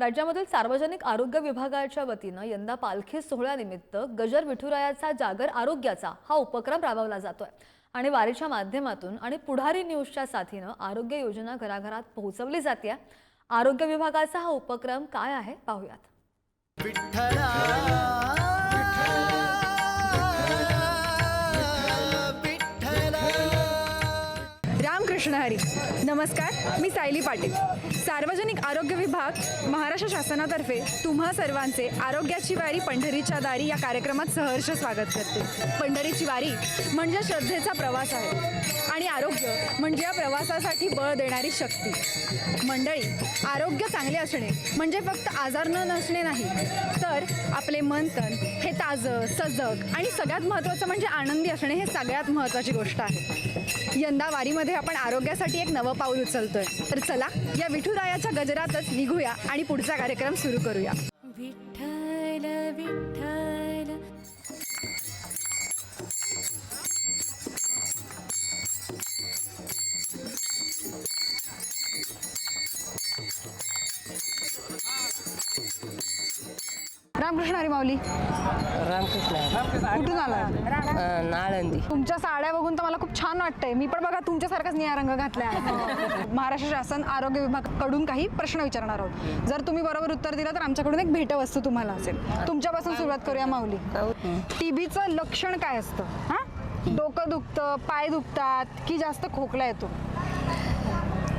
राज्यामधील सार्वजनिक आरोग्य विभागाच्या वतीनं यंदा पालखी सोहळ्यानिमित्त गजर विठुरायाचा जागर आरोग्याचा हा उपक्रम राबवला जातोय आणि वारीच्या माध्यमातून आणि पुढारी न्यूजच्या साथीनं आरोग्य योजना घराघरात पोहोचवली जाते। आरोग्य विभागाचा हा उपक्रम काय आहे पाहूयात। रामकृष्ण हरी। नमस्कार, मी सायली पाटील। सार्वजनिक आरोग्य विभाग महाराष्ट्र शासनातर्फे तुम्हा सर्वांचे आरोग्याची वारी पंढरीच्या दारी या कार्यक्रमात सहर्ष स्वागत करते। पंढरीची वारी म्हणजे श्रद्धेचा प्रवास आहे आणि आरोग्य म्हणजे या प्रवासासाठी बळ देणारी शक्ती। मंडळी, आरोग्य चांगले असणे म्हणजे फक्त आजार न नसणे नाही, तर आपले मन तन हे ताजं सजग आणि सगळ्यात महत्त्वाचं म्हणजे आनंदी असणे हे सगळ्यात महत्त्वाची गोष्ट आहे। यंदा वारीमध्ये आपण आरोग्यासाठी एक नवं पाऊल उचलतोय, तर चला या विठुरायाच्या गजरातच निघूया आणि पुढचा कार्यक्रम सुरू करूया। विठ्ठल विठ्ठल रामकृष्ण हरी माऊली। रामकृष्ण। कुठून आला? नाळंदी। तुमच्या साड्या बघून तर मला खूप छान वाटतंय। मी पण बघा तुमच्यासारखाच निळा रंग घातला आहे। महाराष्ट्र शासन आरोग्य विभागाकडून काही प्रश्न विचारणार आहोत। जर तुम्ही बरोबर उत्तर दिलं तर आमच्याकडून एक भेटवस्तू तुम्हाला असेल। तुमच्यापासून सुरुवात करूया माऊली। टीबीचं लक्षण काय असतं? हा, डोकं दुखतं, पाय दुखतात की जास्त खोकला येतो?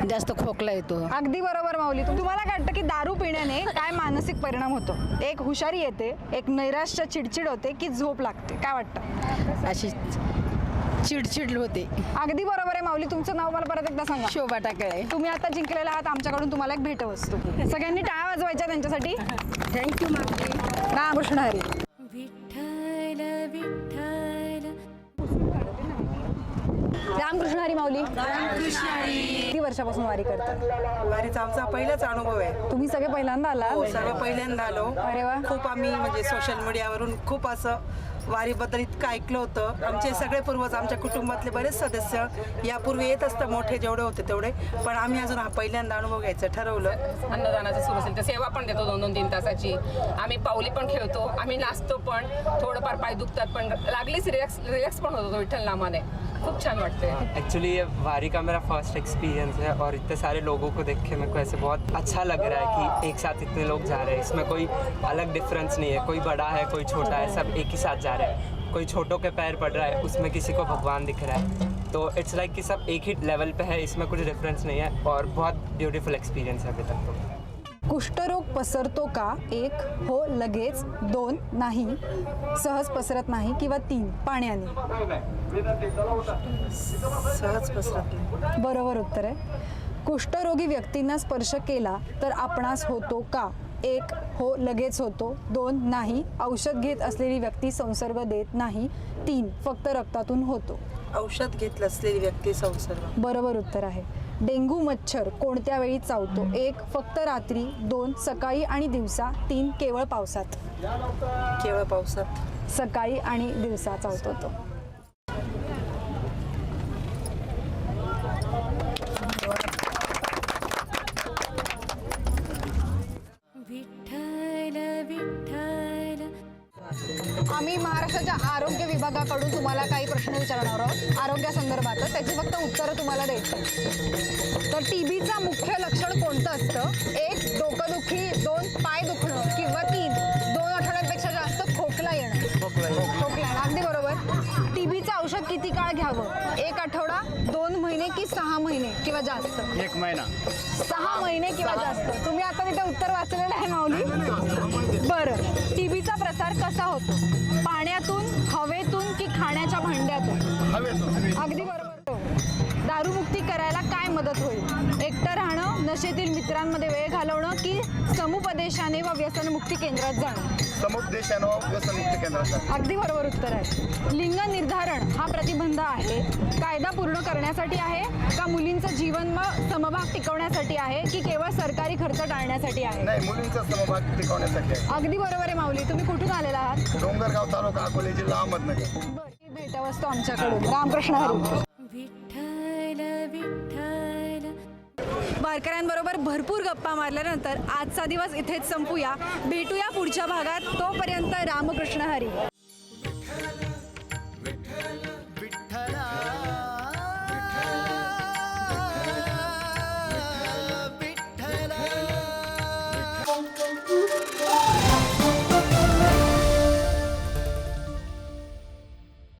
जास्त खोकला येतो। अगदी बरोबर माऊली। तुम्हाला काय वाटतं की दारू पिण्याने काय मानसिक परिणाम होतो? एक हुशारी येते, एक नैराश्य, चिडचिड होते की झोप लागते? काय वाटतं? अशी चिडचिड होते। अगदी बरोबर आहे माऊली। तुमचं नाव मला परत एकदा सांगा। शोभा टाकळे। तुम्ही आता जिंकलेला आहात। आमच्याकडून तुम्हाला एक भेटवस्तू। सगळ्यांनी टाळ्या वाजवायच्या त्यांच्यासाठी। थँक्यू माऊली। रामकृष्ण हरी। विठ्ठल विठ्ठल रामकृष्ण हरी माऊली। किती वर्षापासून वारी करतात? वारीचा आमचा पहिलाच अनुभव आहे। तुम्ही सगळे पहिल्यांदा आला? सर्व पहिल्यांदा आलो। अरे वा। खूप आम्ही म्हणजे सोशल मीडियावरून खूप असं वारीबद्दल इतकं ऐकलं होतं। आमचे सगळे पूर्वज, आमच्या कुटुंबातले बरेच सदस्य यापूर्वी येत असतं, मोठे जेवढे होते तेवढे, पण आम्ही अजून हा पहिल्यांदा अनुभव घ्यायचं ठरवलं। अन्नदानाचं सुरू असेल तर सेवा पण देतो 2-2-3 तासाची। आम्ही पावली पण खेळतो, आम्ही नाचतो पण, थोडंफार पाय दुखतात पण लागलीच रिलॅक्स पण होतो विठ्ठल नामाने। खूप छान वाटते। एक्चुअली ये वारी का मेरा फर्स्ट एक्सपीरियंस है और इतने सारे लोगों को देख के मेरे को ऐसे बहुत अच्छा लग रहा है कि एक साथ इतने लोग जा रहे हैं। इसमें कोई अलग डिफरेंस नहीं है, कोई बड़ा है कोई छोटा है, सब एक ही साथ जा रहे हैं। कोई छोटों के पैर पड़ रहा है, उसमें किसी को भगवान दिख रहा है, तो इट्स लाइक कि सब एक ही लेवल पे है, इसमें कुछ डिफरेंस नहीं है और बहुत ब्यूटीफुल एक्सपीरियंस है अभी तक तो। कुष्ठरोग पसरतो का? 1 हो लगेच, 2 नाही, सहज पसरत नाही किंवा 3 पाण्याने? सहज पसरत नाही। बरोबर उत्तर आहे। कुष्ठरोगी व्यक्तींना स्पर्श केला तर आपणास होतो का? 1 हो लगेच होतो, 2 नाही, औषध घेत असलेली व्यक्ती संसर्ग देत नाही, 3 फक्त रक्तातून होतो। औषध घेतलं असलेली व्यक्ती संसर्ग। बरोबर उत्तर आहे। डेंग्यू मच्छर कोणत्या वेळी चावतो? 1 फक्त रात्री, 2 सकाळी आणि दिवसा, 3 केवळ पावसात? केवळ पावसात। सकाळी आणि दिवसा चावतो तो। विठ्ठल विठ्ठल आम्ही महाराष्ट्राच्या आरोग्य विभागाकडून तुम्हाला काही प्रश्न विचारणार आहोत आरोग्यासंदर्भात। त्याची फक्त उत्तरं तुम्हाला द्यायची। तर टीबीचा मुख्य लक्षण कोणतं असतं? 1 डोकंदुखी, 2 पाय दुखणं किंवा 3 2 आठवड्यांपेक्षा जास्त खोकला येणं? खोकला येणं। अगदी बरोबर। टीबीचं औषध किती काळ घ्यावं? 1 आठवडा, 2 महिने की 6 महिने किंवा जास्त? 1 महिना। 6 महिने किंवा जास्त। तुम्ही आता तिथे उत्तर वाचलेलं आहे माऊली? बरं, टीबीचा प्रसार कसा होतो? पाण्यातून, हवेतून की खाण्याच्या भांड्यातून? हवेतून। अगदी बरोबर। दारूमुक्ती करायला काय मदत होईल? एकटं राहणं, नशेतील मित्रांमध्ये वेळ घालवणं की समुपदेशाने व व्यसनमुक्ती केंद्रात जाणं? समुपदेशानं व्यसनमुक्ती केंद्रात। अगदी बरोबर उत्तर आहे। लिंग निर्धारण हा प्रतिबंध आहे, कायदा पूर्ण करण्यासाठी आहे का मुलींचं जीवन व समभाग टिकवण्यासाठी आहे की केवळ सरकारी खर्च टाळण्यासाठी आहे? नाही, मुलींचा समभाग टिकवण्यासाठी आहे। अगदी बरोबर आहे माऊली। तुम्ही कुठून आलेला आहात? डोंगरगाव तालुका, अकोले जिल्हा, अहमदनगर। बरं, भेटवस्तू आमच्याकडून। रामकृष्ण हरी। विठ्ठल विठ्ठल वारकऱ्यांबरोबर भरपूर गप्पा मारल्यानंतर आजचा दिवस इथेच संपूया. भेटूया पुढच्या भागात. तोपर्यंत रामकृष्ण हरी.